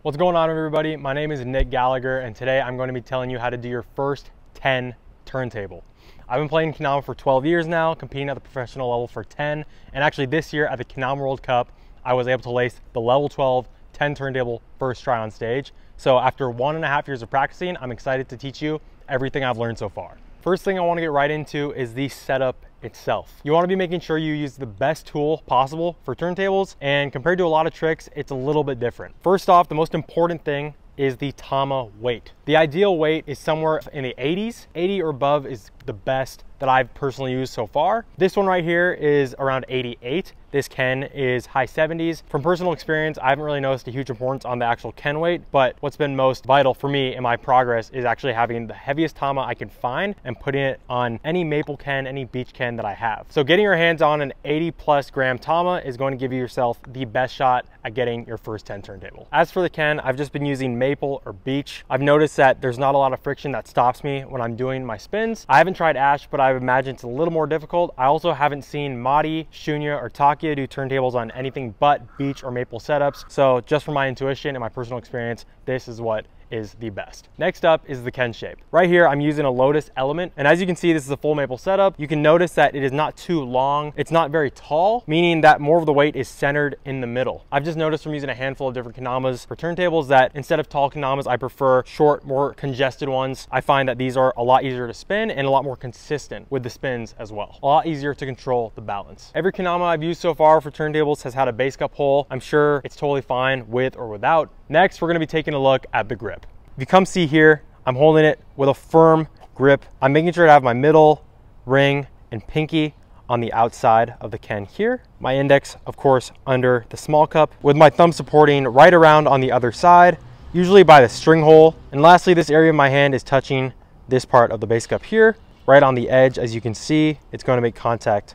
What's going on, everybody? My name is Nick Gallagher, and today I'm going to be telling you how to do your first 10 turntable. I've been playing Konami for 12 years now, competing at the professional level for 10, and actually this year at the Konami World Cup, I was able to lace the level 12 10 turntable first try on stage. So after 1.5 years of practicing, I'm excited to teach you everything I've learned so far. First thing I want to get right into is the setup itself. You want to be making sure you use the best tool possible for turntables, and compared to a lot of tricks, it's a little bit different. First off, the most important thing is the Tama weight. The ideal weight is somewhere in the 80s. 80 or above is the best that I've personally used so far. This one right here is around 88. This Ken is high 70s. From personal experience, I haven't really noticed a huge importance on the actual Ken weight, but what's been most vital for me in my progress is actually having the heaviest Tama I can find and putting it on any maple Ken, any beach Ken that I have. So getting your hands on an 80+ gram Tama is going to give you yourself the best shot at getting your first 10 turntable. As for the Ken, I've just been using maple or beech. I've noticed that there's not a lot of friction that stops me when I'm doing my spins. I haven't tried ash, but I imagine it's a little more difficult. I also haven't seen Madi, Shunya, or Takia do turntables on anything but beech or maple setups. So just from my intuition and my personal experience, this is what is the best. Next up is the Ken shape. Right here, I'm using a Lotus Element. And as you can see, this is a full maple setup. You can notice that it is not too long. It's not very tall, meaning that more of the weight is centered in the middle. I've just noticed from using a handful of different Kanamas for turntables that instead of tall Kanamas, I prefer short, more congested ones. I find that these are a lot easier to spin and a lot more consistent with the spins as well. A lot easier to control the balance. Every Kanama I've used so far for turntables has had a base cup hole. I'm sure it's totally fine with or without. Next, we're gonna be taking a look at the grip. If you come see here, I'm holding it with a firm grip. I'm making sure to have my middle, ring, and pinky on the outside of the Ken here. My index, of course, under the small cup, with my thumb supporting right around on the other side, usually by the string hole. And lastly, this area of my hand is touching this part of the base cup here, right on the edge. As you can see, it's going to make contact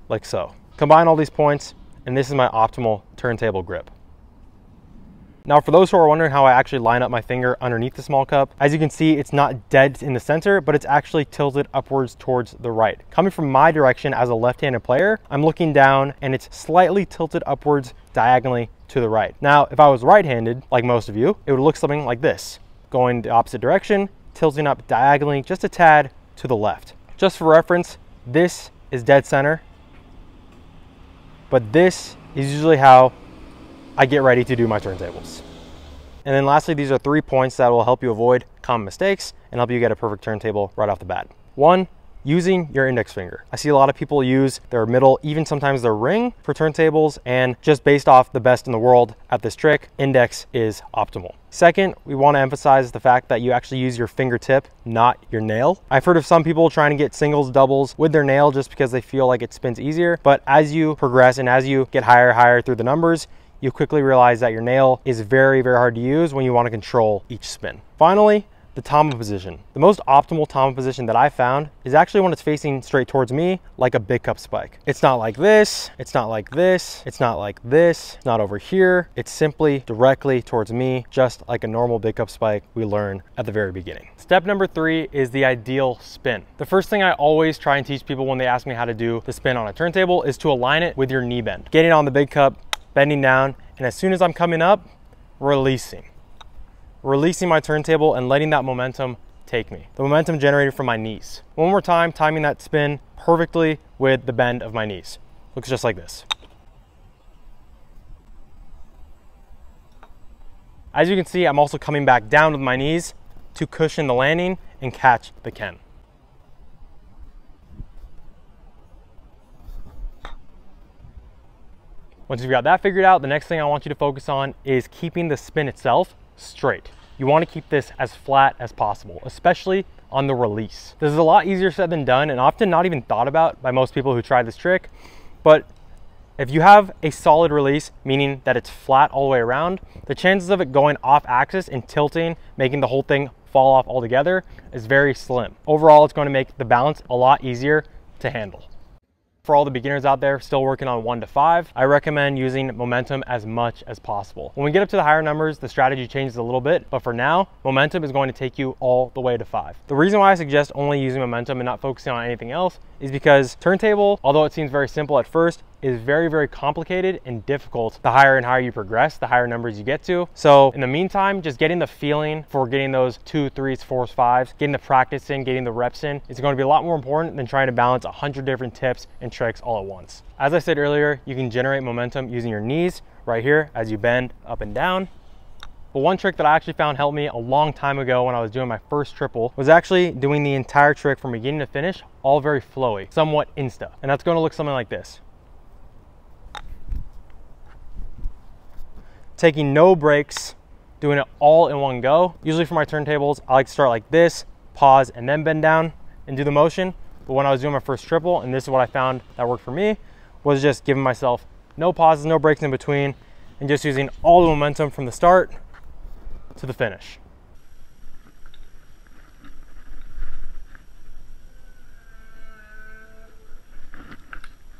like so. Combine all these points, and this is my optimal turntable grip. Now, for those who are wondering how I actually line up my finger underneath the small cup, as you can see, it's not dead in the center, but it's actually tilted upwards towards the right. Coming from my direction as a left-handed player, I'm looking down and it's slightly tilted upwards diagonally to the right. Now, if I was right-handed, like most of you, it would look something like this, going the opposite direction, tilting up diagonally just a tad to the left. Just for reference, this is dead center, but this is usually how I get ready to do my turntables. And then lastly, these are 3 points that will help you avoid common mistakes and help you get a perfect turntable right off the bat. 1, using your index finger. I see a lot of people use their middle, even sometimes their ring for turntables, and just based off the best in the world at this trick, index is optimal. Second, we want to emphasize the fact that you actually use your fingertip, not your nail. I've heard of some people trying to get singles, doubles with their nail just because they feel like it spins easier, but as you progress and as you get higher through the numbers, you quickly realize that your nail is very hard to use when you want to control each spin. Finally, the Tama position. The most optimal Tama position that I found is actually when it's facing straight towards me, like a big cup spike. It's not like this, it's not like this, it's not like this, it's not over here. It's simply directly towards me, just like a normal big cup spike we learned at the very beginning. Step number 3 is the ideal spin. The first thing I always try and teach people when they ask me how to do the spin on a turntable is to align it with your knee bend. Getting on the big cup, bending down, and as soon as I'm coming up, releasing my turntable and letting that momentum take me. The momentum generated from my knees. One more time, timing that spin perfectly with the bend of my knees. Looks just like this. As you can see, I'm also coming back down with my knees to cushion the landing and catch the Ken. Once you've got that figured out, the next thing I want you to focus on is keeping the spin itself straight. You want to keep this as flat as possible, especially on the release. This is a lot easier said than done and often not even thought about by most people who try this trick. But if you have a solid release, meaning that it's flat all the way around, the chances of it going off axis and tilting, making the whole thing fall off altogether, is very slim. Overall, it's going to make the balance a lot easier to handle. For all the beginners out there still working on 1 to 5, I recommend using momentum as much as possible. When we get up to the higher numbers, the strategy changes a little bit, but for now, momentum is going to take you all the way to 5. The reason why I suggest only using momentum and not focusing on anything else is because turntable, although it seems very simple at first, is very, very complicated and difficult the higher and higher you progress, the higher numbers you get to. So in the meantime, just getting the feeling for getting those 2s, 3s, 4s, 5s, getting the practice in, getting the reps in, is going to be a lot more important than trying to balance 100 different tips and tricks all at once. As I said earlier, you can generate momentum using your knees right here as you bend up and down. But one trick that I actually found helped me a long time ago when I was doing my first triple was actually doing the entire trick from beginning to finish, all very flowy, somewhat insta. And that's going to look something like this. Taking no breaks, doing it all in one go. Usually for my turntables, I like to start like this, pause, and then bend down and do the motion. But when I was doing my first triple, and this is what I found that worked for me, was just giving myself no pauses, no breaks in between, and just using all the momentum from the start to the finish.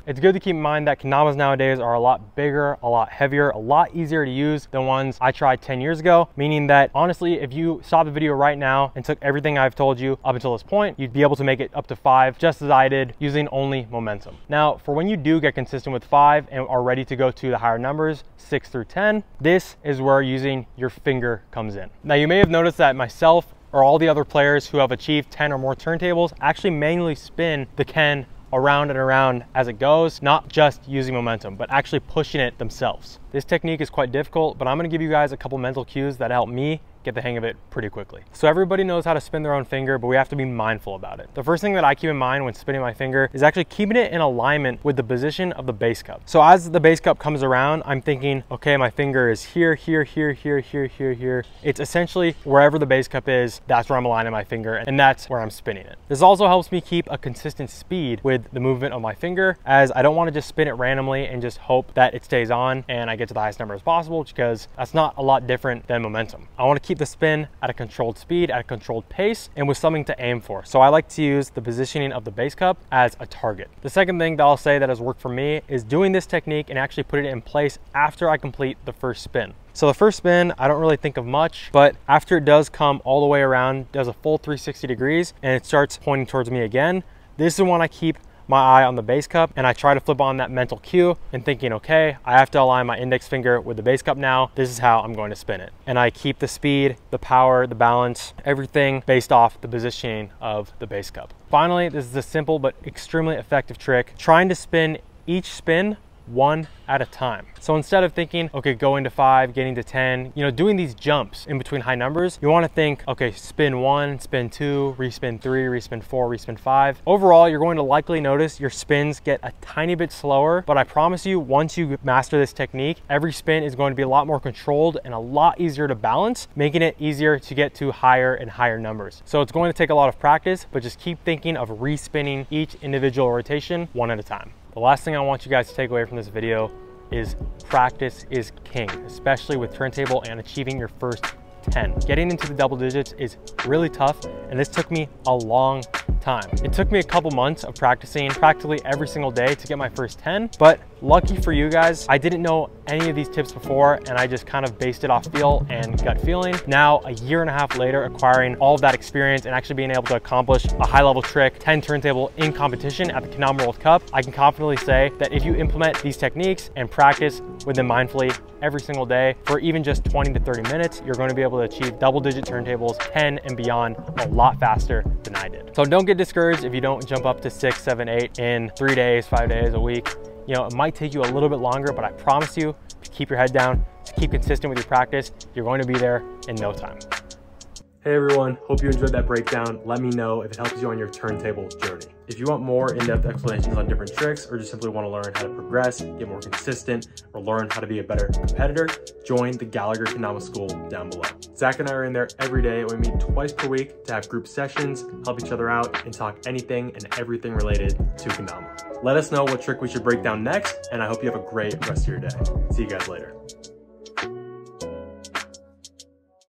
It's good to keep in mind that kendamas nowadays are a lot bigger, a lot heavier, a lot easier to use than ones I tried 10 years ago, meaning that honestly, if you stop the video right now and took everything I've told you up until this point, you'd be able to make it up to 5, just as I did, using only momentum. Now, for when you do get consistent with 5 and are ready to go to the higher numbers, 6 through 10, this is where using your finger comes in. Now, you may have noticed that myself or all the other players who have achieved 10 or more turntables actually manually spin the ken around and around as it goes, not just using momentum, but actually pushing it themselves. This technique is quite difficult, but I'm gonna give you guys a couple mental cues that help me get the hang of it pretty quickly. So everybody knows how to spin their own finger, but we have to be mindful about it. The first thing that I keep in mind when spinning my finger is actually keeping it in alignment with the position of the bass cup. So as the bass cup comes around, I'm thinking, okay, my finger is here, here, here, here, here, here, here. It's essentially wherever the bass cup is, that's where I'm aligning my finger, and that's where I'm spinning it. This also helps me keep a consistent speed with the movement of my finger, as I don't want to just spin it randomly and just hope that it stays on and I get to the highest number as possible, because that's not a lot different than momentum. I want to keep the spin at a controlled speed, at a controlled pace, and with something to aim for. So I like to use the positioning of the bass cup as a target. The second thing that I'll say that has worked for me is doing this technique and actually putting it in place after I complete the first spin. So the first spin, I don't really think of much, but after it does come all the way around, does a full 360 degrees, and it starts pointing towards me again, this is when I keep my eye on the bass cup and I try to flip on that mental cue and thinking, okay, I have to align my index finger with the bass cup now. This is how I'm going to spin it. And I keep the speed, the power, the balance, everything based off the positioning of the bass cup. Finally, this is a simple but extremely effective trick, trying to spin each spin one at a time. So instead of thinking, okay, going to 5, getting to 10, doing these jumps in between high numbers, you want to think, okay, spin 1, spin 2, respin 3, respin 4, respin 5. Overall, you're going to likely notice your spins get a tiny bit slower, but I promise you, once you master this technique, every spin is going to be a lot more controlled and a lot easier to balance, making it easier to get to higher and higher numbers. So it's going to take a lot of practice, but just keep thinking of respinning each individual rotation one at a time. The last thing I want you guys to take away from this video is practice is king, especially with turntable and achieving your first 10. Getting into the double digits is really tough, and this took me a long time. It took me a couple months of practicing practically every single day to get my first 10, but lucky for you guys, I didn't know any of these tips before, and I just kind of based it off feel and gut feeling. Now, a year and a half later, acquiring all of that experience and actually being able to accomplish a high level trick, 10 turntable in competition at the Kendama World Cup, I can confidently say that if you implement these techniques and practice with them mindfully every single day for even just 20 to 30 minutes, you're going to be able to achieve double digit turntables, 10 and beyond, a lot faster than I did. So don't get discouraged if you don't jump up to 6, 7, 8 in 3 days, 5 days, a week. It might take you a little bit longer, but I promise you, to keep your head down, to keep consistent with your practice, you're going to be there in no time. Hey everyone, hope you enjoyed that breakdown. Let me know if it helps you on your turntable journey. If you want more in-depth explanations on different tricks, or just simply want to learn how to progress, get more consistent, or learn how to be a better competitor, join the Gallagher Kendama School down below. Zach and I are in there every day, and we meet twice per week to have group sessions, help each other out, and talk anything and everything related to kendama. Let us know what trick we should break down next, and I hope you have a great rest of your day. See you guys later.